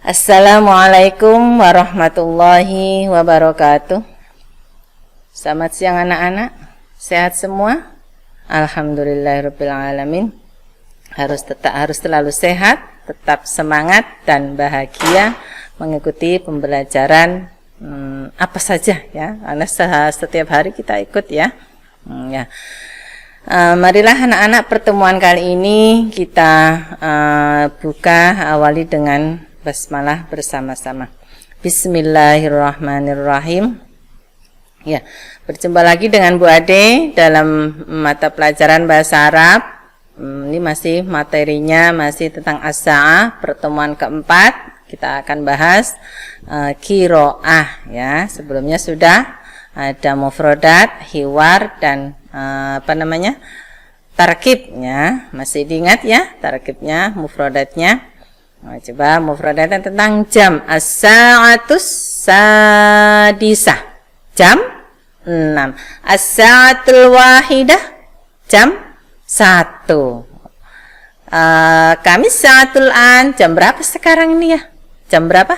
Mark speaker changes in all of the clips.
Speaker 1: Assalamualaikum warahmatullahi wabarakatuh. Selamat siang anak-anak. Sehat semua? Alhamdulillahirabbil alamin. Harus selalu sehat, tetap semangat dan bahagia mengikuti pembelajaran apa saja ya. Karena setiap hari kita ikut ya. Marilah anak-anak, pertemuan kali ini kita awali dengan basmalah bersama-sama. Bismillahirrahmanirrahim. Ya, berjumpa lagi dengan Bu Ade dalam mata pelajaran bahasa Arab. Ini masih materinya masih tentang as-sa'ah, pertemuan keempat. Kita akan bahas qiraah ya. Sebelumnya sudah ada mufradat, hiwar dan tarkibnya. Masih diingat ya tarkibnya, mufradatnya. Coba mufradatnya tentang jam. As-sa'atus sadisah, jam 6. As-sa'atul wahidah, jam 1. Kami sa'atul an, jam berapa sekarang ini ya? Jam berapa?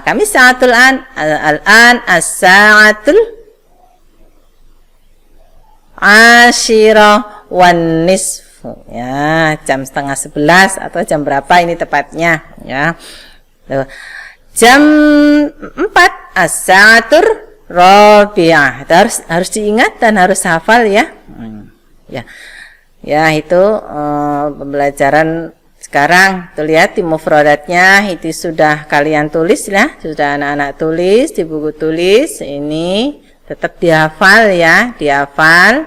Speaker 1: Kami sa'atul an, al-an as-sa'atul asyirah wan nisf. Ya, jam 10:30 atau jam berapa ini tepatnya ya. Jam 4 as-sa'atur rabi'ah. Harus diingat dan harus hafal ya. Ya, itu pembelajaran sekarang. Tuh lihat di mufradatnya itu sudah kalian tulis ya, sudah anak-anak tulis di buku tulis. Ini tetap dihafal ya, dihafal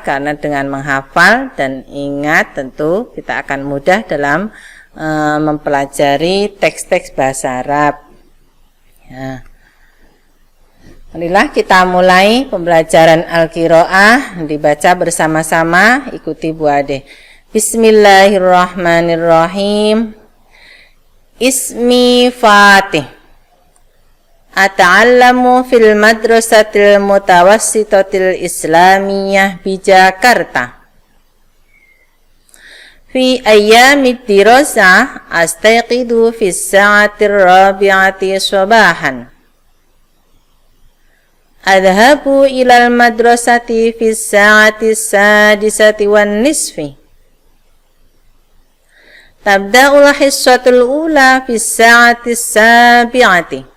Speaker 1: karena dengan menghafal dan ingat tentu kita akan mudah dalam mempelajari teks-teks bahasa Arab ya. Marilah kita mulai pembelajaran Al-Qiraah, dibaca bersama-sama, ikuti Bu Ade. Bismillahirrahmanirrahim. Ismi Fatih. Ata'allamu fil madrasatil mutawassitatil islamiyah bi Jakarta. Fi ayyamid dirasah astayqidu fis sa'atir rabi'ati sabahan. Adhabu ilal madrasati fis sa'ati sadisati wan nisfi. Tabda'ul hissatul ula fis sa'ati sabi'ati.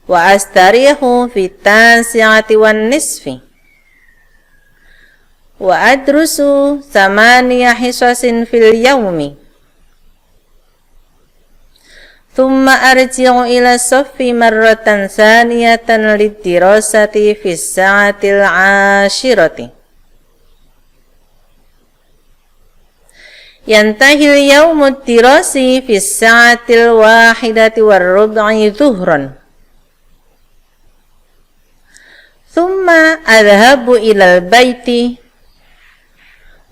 Speaker 1: Wa astarihu fi tasi'ati wan nisfi. Wa adrusu thamaniya hisasin fil yawmi. Thumma arji'u ila saffi marratan thaniyatan lidirasati fi sa'atil 'ashirati. Yantahil yawmud dirasi fi sa'atil wahidati warrub'i dhuhran. Thumma adhabu ilal baiti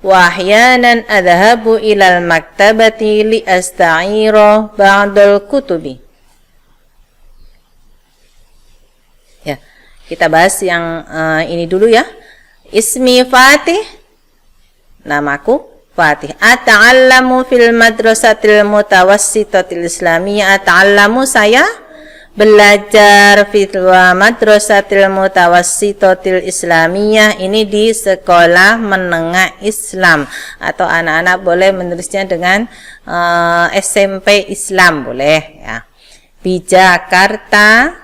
Speaker 1: wa ahyanan adhabu ilal maktabati li asta'ira ba'dal kutubi. Ya, kita bahas yang ini dulu ya. Ismi Fatih, namaku Fatih. Ata'allamu fil madrasatil mutawassitatil islamiyah. Ata'allamu, saya belajar fitwa madrasatil mutawassitatil islamiyah, ini di sekolah menengah Islam, atau anak-anak boleh menulisnya dengan SMP Islam boleh ya. Di Jakarta.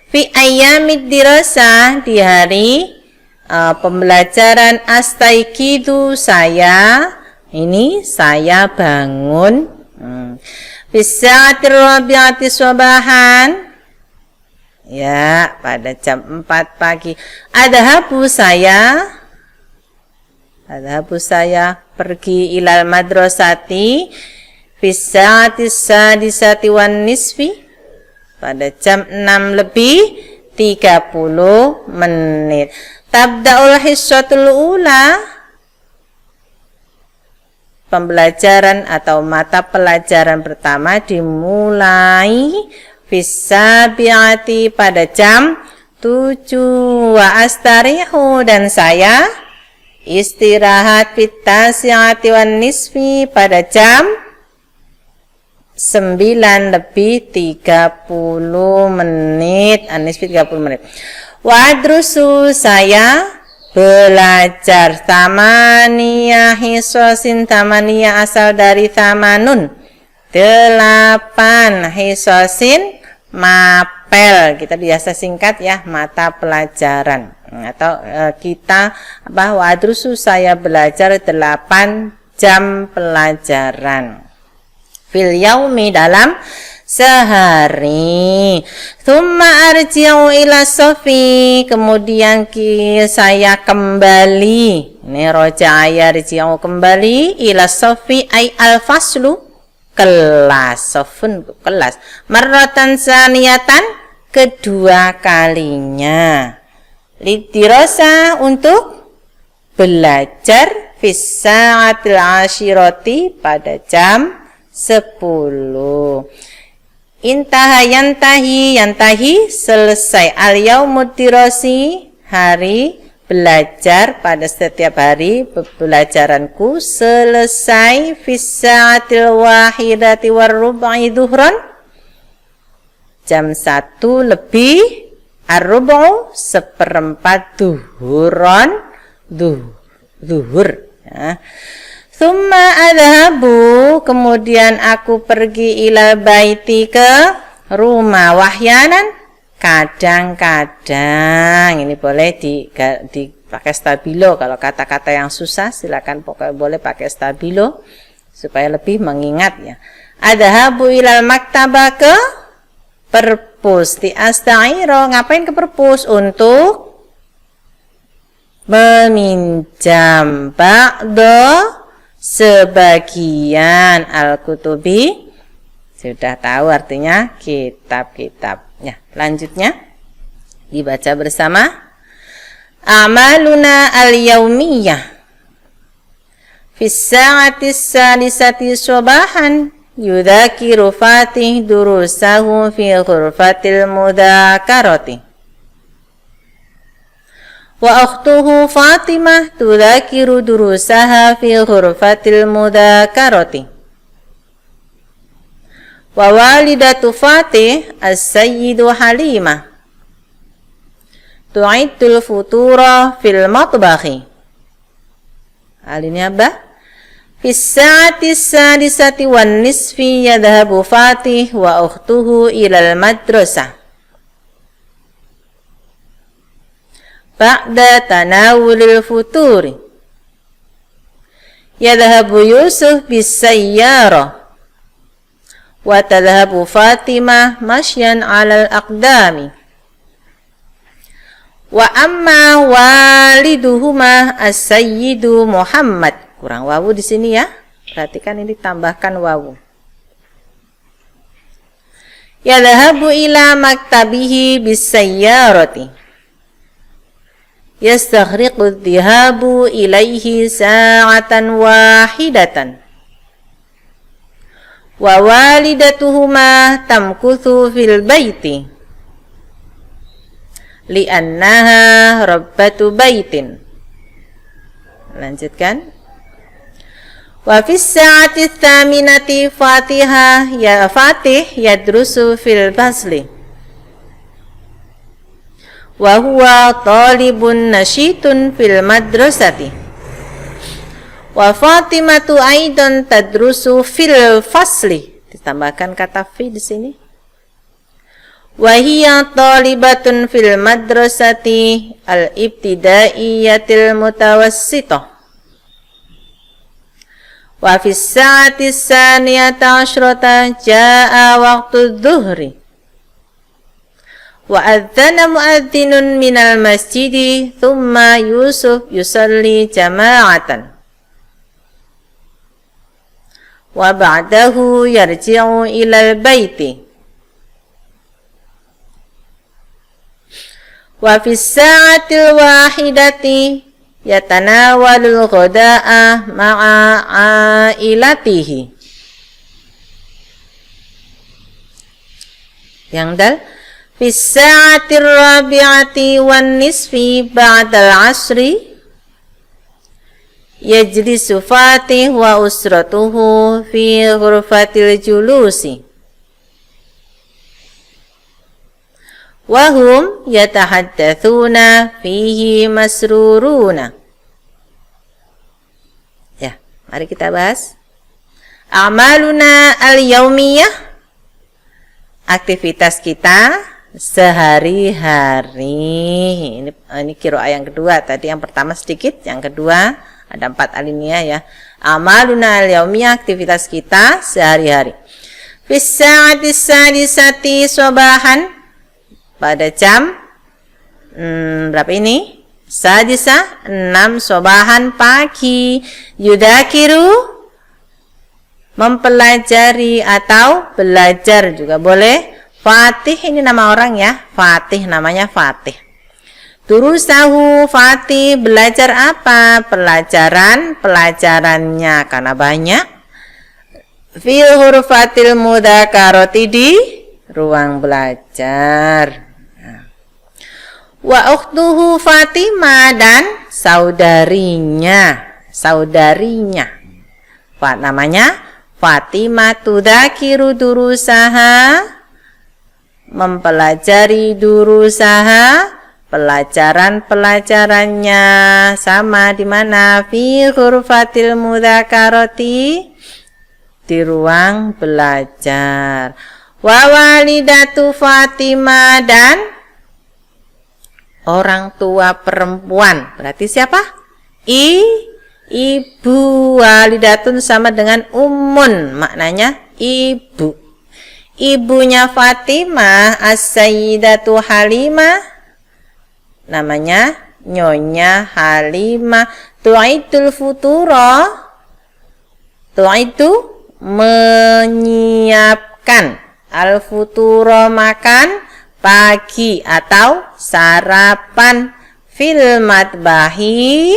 Speaker 1: Fi ayyamid dirasah, di hari pembelajaran. Astaiqidu, saya bangun. Bisa'atir rabi'ati sabahan, ya, pada jam 4 pagi. Adhabu, saya pergi ilal madrasati bisa'ati sadisati wan nisfi, pada jam 6:30. Tabda'ul hissatul ula, pembelajaran atau mata pelajaran pertama dimulai fisabiati pada jam 7. Wa astarihu, dan saya istirahat fit-tasi'ati wan nisfi pada jam 9:30 menit, an-nisfi 30 menit. Wa adrusu saya belajar, tamaniyah hisosin, tamaniyah asal dari tamanun, 8 hisosin mapel, kita biasa singkat ya, mata pelajaran, atau kita wadrusu saya belajar 8 jam pelajaran fil yaumi dalam sehari. Tsumma arji'u ila sofi, kemudian saya kembali, ini roja'a yarji'u kembali, ila sofi ay al-faslu, kelas, sofun kelas, marratan saniyatan kedua kalinya, lidirasa untuk belajar, fis-sa'atil ashirati pada jam 10. Intaha yantahi selesai, al yaumud dirasi hari belajar, pada setiap hari pembelajaranku selesai, fis sa'atil wahidati warrubai dhuhran, jam 1 lebih, ar-rubu seperempat, dhuhuron zuhur ya. Tsumma adhabu, kemudian aku pergi, ila baiti ke rumah, wahyanan kadang-kadang, ini boleh dipakai stabilo, kalau kata-kata yang susah silakan pokoknya boleh pakai stabilo supaya lebih mengingat ya. Adhabu ilal maktabah, ke perpus, di asta'iro, ngapain ke perpus? Untuk meminjam ba'da sebagian al-kutubi, sudah tahu artinya kitab-kitab ya. Lanjutnya dibaca bersama. Amaluna al-yaumiyah fis sa'ati salisati subahan, yudhakiru fatih durusahu fi ghurfatil mudhakarati, wa ukhtuhu Fatimah tudzakiru durusaha fi ghurfatil mudzakarati, wa walidatu Fatih as-sayyidu Halimah tu'idul futura fil matbakhi. Alinnya ba? Fis sa'ati sadisati wan nisfi yadhabu Fatih wa ukhtuhu ilal madrasah ba'da tanawulil futuri, yadhabu Yusuf bis sayyara wa tadhabu Fatimah masyan 'alal aqdami, wa amma waliduhuma as-sayyidu Muhammad. Kurang wawu di sini ya, perhatikan ini tambahkan wawu. Yadhabu ila maktabihi bis sayyarati, yastaghriqu dhihabu ilaihi sa'atan wahidatan, wa walidatuhuma tamkuthu fil baiti li'annaha rabbatu baitin. Lanjutkan. Wa fis sa'ati tsaminati Fatih yadrusu fil basli, wa huwa talibun nasyitun fil madrasati, wa Fatimatu aidan tadrusu fil fasli, ditambahkan kata fi di sini, wa hiya talibatun fil madrasati al-ibtidaiyatil mutawassithah, wa fis sa'ati tsaniyata asyrata jaa waqtu dhuhri, wa adzana muadzinun minal masjidi thumma Yusuf yusalli jama'atan, wa ba'dahu yarji'u ilal baiti, wa fis sa'atil wahidati yatanawalul ghada'a ma'a ailatihi. Yang dal fis sa'atir rabi'ati wan nisfi ba'dal asri yajlisu Fatih wa usratuhu fi ghurfatil julusi wa hum yatahaddatsuna fihi masruruna. Ya, mari kita bahas. Amaluna al-yaumiyah, aktivitas kita sehari-hari. Ini qiraah yang kedua. Tadi yang pertama sedikit, yang kedua ada 4 alinea ya. Amaluna al-yaumiyah, aktivitas kita sehari-hari. Fis sa'ati sadisati sabahan, pada jam berapa ini? Sadisa 6 sabahan pagi. Yudakiru, mempelajari atau belajar juga boleh. Fatih ini nama orang ya. Fatih namanya Fatih. Durusahu, Fatih belajar apa? Pelajarannya karena banyak. Fil hurfatil mudzakarati, di ruang belajar. Wa ukhtuhu Fatimah, dan saudarinya. Namanya Fatimah. Tudzakiru durusaha, mempelajari durusaha, pelajarannya. Sama di mana? Fi ghurfatil mudzakarati, di ruang belajar. Wa walidatu Fatimah, dan orang tua perempuan. Berarti siapa? Ibu. Walidatun sama dengan ummun, maknanya ibu. Ibunya Fatimah as-sayyidatu Halimah, namanya Nyonya Halimah. Tu'idul futura, tu'idu menyiapkan, al-futuro makan pagi atau sarapan, fil matbahi,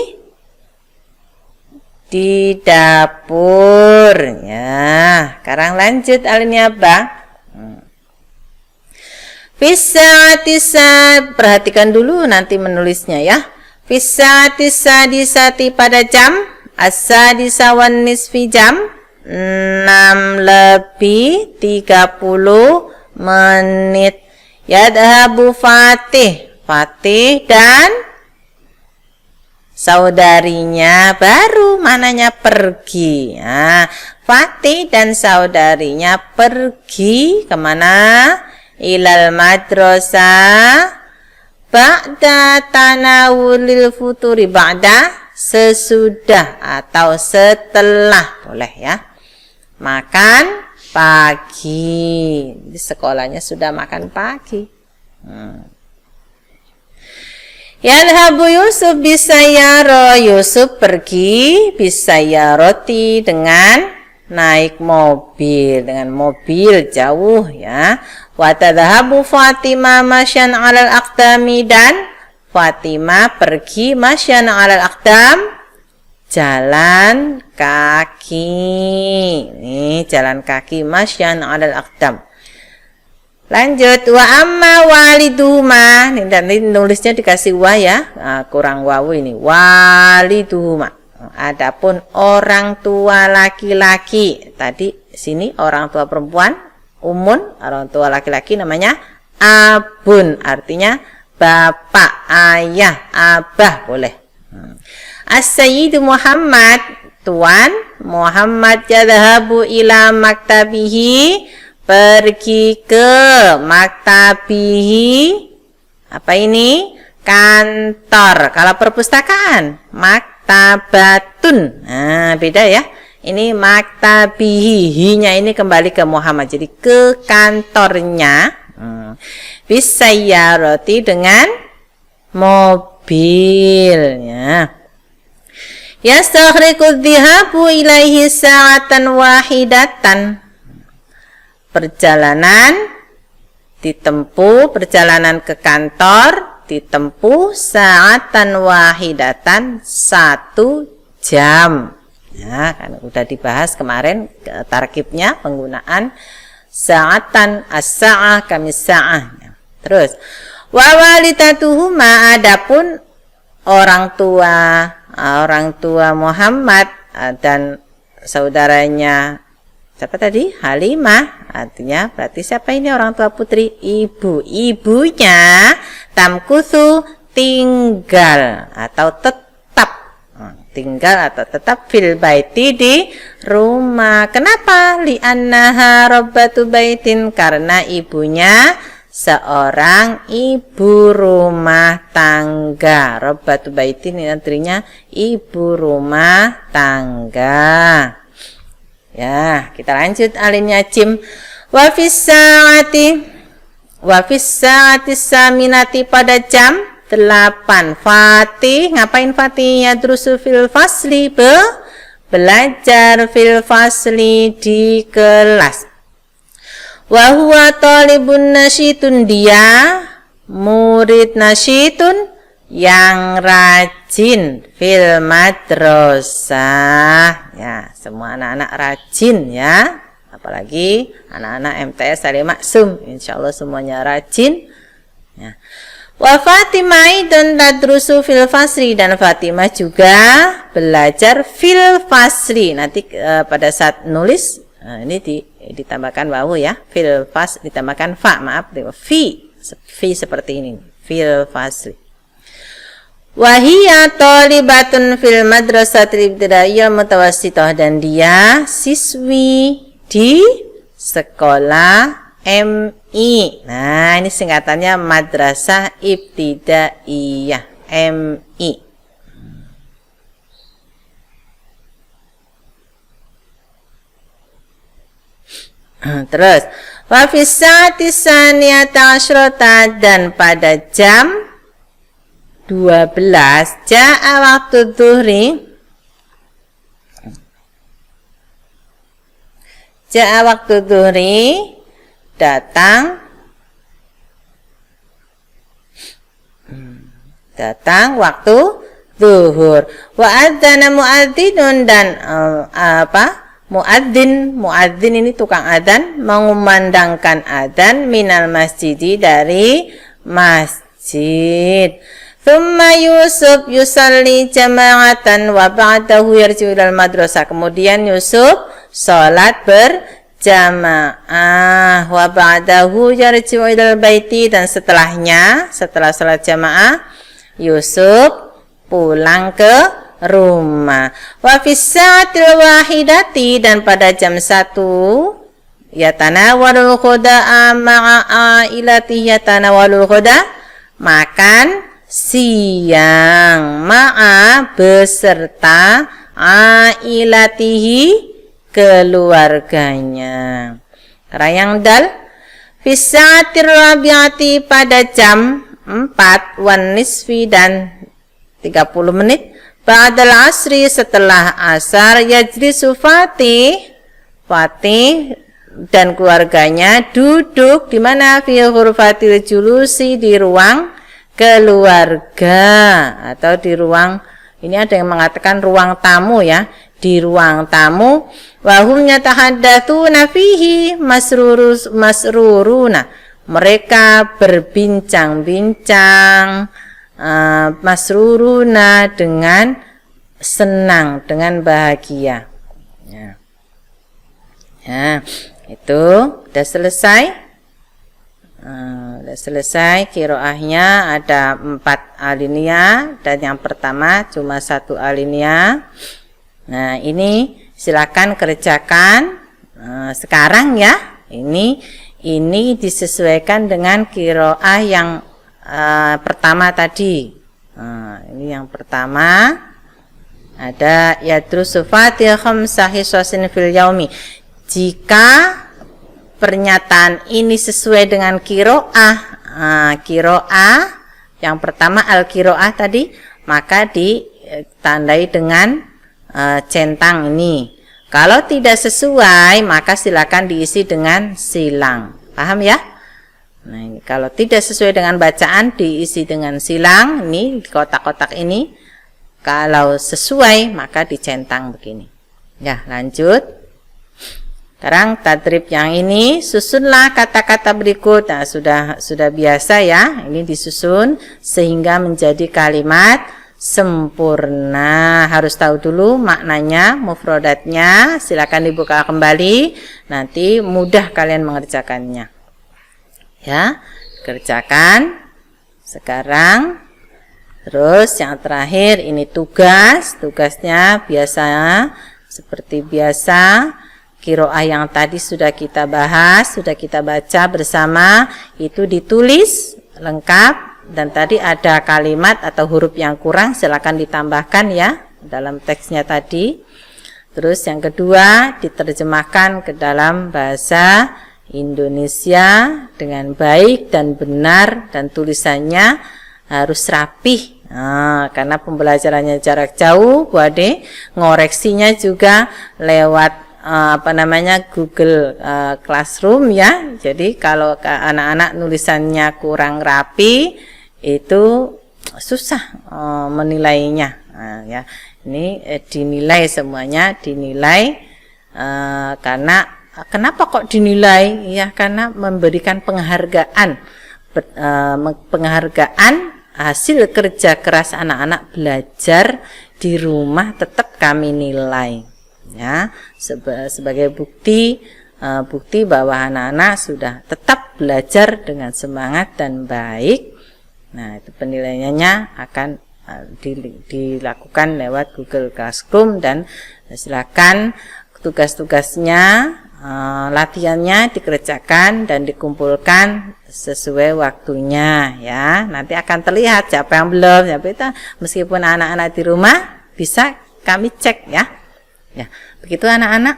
Speaker 1: di dapur ya. Sekarang lanjut alinea ba. Fisatisa, perhatikan dulu nanti menulisnya ya. Fisatisa disati, pada jam as-sadisa wan nisfi, jam 6:30 menit. Yadhabu Fatih, dan saudarinya baru, mananya pergi. Nah, Fatih dan saudarinya pergi kemana? Ilal madrasah ba'da tanawulil futuri, ba'da sesudah atau setelah, boleh ya, makan pagi. Di sekolahnya sudah makan pagi. Yadhabu Yusuf bisayaro, Yusuf pergi bisayaroti, dengan naik mobil, jauh ya. Wa tadhahabu Fatimah masyan 'alal aqdami, dan Fatimah pergi masyan 'alal aqdam, jalan kaki. Nih, jalan kaki, masyan 'alal aqdam. Lanjut, wa amma waliduhuma. Ini tadi nulisnya dikasih wa ya, kurang wawu ini. Waliduhuma. Adapun orang tua laki-laki, tadi sini orang tua perempuan umun, orang tua laki-laki namanya abun, artinya bapak, ayah, abah, boleh. As-sayyidu Muhammad, tuan Muhammad, yadhabu ila maktabihi, pergi ke maktabihi. Apa ini? Kantor. Kalau perpustakaan, maktabatun. Nah, beda ya. Ini maktabihi, hinya ini kembali ke Muhammad, jadi ke kantornya. Bisayyarati, dengan mobilnya. Yastaghriqu dhihabu ilaihi sa'atan wahidatan. Perjalanan ke kantor ditempuh sa'atan wahidatan, 1 jam. Ya, kan udah dibahas kemarin tarkibnya, penggunaan sa'atan, as-sa'ah, kamis sa'ah. Terus wa walidatuhuma, adapun orang tua orang tua Muhammad dan saudaranya siapa tadi? Halimah. Artinya berarti siapa ini orang tua putri? Ibu. Ibunya tamkuthu tinggal atau tetap. Tinggal atau tetap fil baiti di rumah. Kenapa? Li'annaha rabbatu baitin, karena ibunya seorang ibu rumah tangga. Rabbatu baitin ini artinya ibu rumah tangga. Ya, kita lanjut alinnya Jim. Wa fis saati saminati, pada jam 8. Fatih, ngapain Fatih? Yadrusu fil fasli, belajar fil fasli di kelas. Wa huwa talibun nasyitun, dia murid nasyitun yang rajin fil madrasah. Ya, semua anak-anak rajin ya. Apalagi anak-anak MTS Salim Maksum, insyaallah semuanya rajin. Ya. Wa Fatimah dan tadrusu fil fasri, dan Fatimah juga belajar fil fasri. Nanti pada saat nulis ini ditambahkan wawu ya. Fil fas ditambahkan fa, maaf, fi seperti ini. Fil fasri. Wahiyya thalibatun fil madrasatil ibtidaiyah mutawassithah, dan dia siswi di sekolah MI. Nah, ini singkatannya Madrasah Ibtidaiyah, MI. Terus wa fi saati saniyata asyrata, dan pada jam 12 ja'a waktu dhuhri, ja'a waktu dhuhri, datang waktu zuhur. Wa adzana muadzzinun, dan muadzin ini tukang adzan, mengumandangkan adzan minal masjidi, dari masjid. Thumma Yusuf yusalli jama'atan wa ba'dahu yarji'u ilal madrasah, kemudian Yusuf salat berjamaah, wa ba'dahu yarji'u ilal baiti, dan setelah salat jamaah Yusuf pulang ke rumah. Wa fis sa'atil wahidati, dan pada jam 1 yatanawalul khoda'a ma'a ailati, yatanawalul khoda, makan siang, ma'a beserta ailatihi, keluarganya. Kerayang dal. Fis sa'atir rabi'ati, pada jam 4 wan nisfi, dan 30 menit ba'dal asri, setelah asar, yajlisu Fatih dan keluarganya duduk di mana? Fi ghurfatil julusi, di ruang keluarga, atau di ruang, ini ada yang mengatakan ruang tamu ya, di ruang tamu. Wa hum yatahaddatsuna fihi masruruna, mereka berbincang-bincang, masruruna, dengan senang, dengan bahagia. Ya, itu udah selesai. Udah selesai qiraahnya, ada 4 alinea, dan yang pertama cuma 1 alinea. Nah, ini silakan kerjakan sekarang ya. Ini disesuaikan dengan qiraah yang pertama tadi. Ini yang pertama ada yadrusu Fatih khamsa hisasin fil yaumi. Jika pernyataan ini sesuai dengan qiraah, yang pertama al-qiraah tadi, maka ditandai dengan centang ini. Kalau tidak sesuai, maka silakan diisi dengan silang. Paham ya? Nah, ini kalau tidak sesuai dengan bacaan, diisi dengan silang. Ini di kotak-kotak ini. Kalau sesuai, maka dicentang begini. Ya, lanjut. Sekarang tadrib yang ini, susunlah kata-kata berikut. Nah, sudah biasa ya, ini disusun sehingga menjadi kalimat sempurna. Harus tahu dulu maknanya, mufradatnya. Silakan dibuka kembali, nanti mudah kalian mengerjakannya. Ya, kerjakan sekarang. Terus yang terakhir ini tugasnya biasa seperti biasa. Qiraah yang tadi sudah kita bahas, sudah kita baca bersama, itu ditulis lengkap, dan tadi ada kalimat atau huruf yang kurang, silakan ditambahkan ya dalam teksnya tadi. Terus yang kedua, diterjemahkan ke dalam bahasa Indonesia dengan baik dan benar, dan tulisannya harus rapih. Nah, karena pembelajarannya jarak jauh, Bu Ade, ngoreksinya juga lewat Google Classroom ya. Jadi kalau anak-anak nulisannya kurang rapi, itu susah menilainya. Nah, ya, ini dinilai semuanya, dinilai karena kenapa kok dinilai? Ya, karena memberikan penghargaan hasil kerja keras anak-anak belajar di rumah tetap kami nilai ya, sebagai bukti bahwa anak-anak sudah tetap belajar dengan semangat dan baik. Nah, itu penilaiannya akan dilakukan lewat Google Classroom, dan silakan tugas-tugasnya, latihannya dikerjakan dan dikumpulkan sesuai waktunya ya. Nanti akan terlihat siapa yang belum, siapa itu, meskipun anak-anak di rumah bisa kami cek ya. Ya, begitu anak-anak.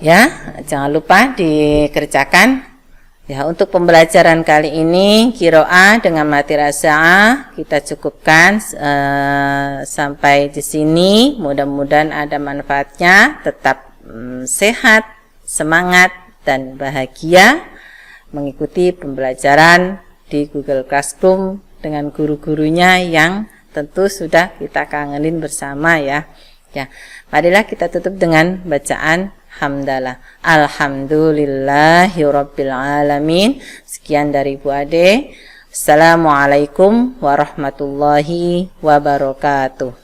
Speaker 1: Ya, jangan lupa dikerjakan. Ya, untuk pembelajaran kali ini qiraah dengan mati rasa kita cukupkan sampai di sini. Mudah-mudahan ada manfaatnya. Tetap sehat, semangat, dan bahagia mengikuti pembelajaran di Google Classroom dengan guru-gurunya yang tentu sudah kita kangenin bersama ya. Ya, marilah kita tutup dengan bacaan hamdalah. Alhamdulillahirabbil alamin. Sekian dari Bu Ade. Assalamualaikum warahmatullahi wabarakatuh.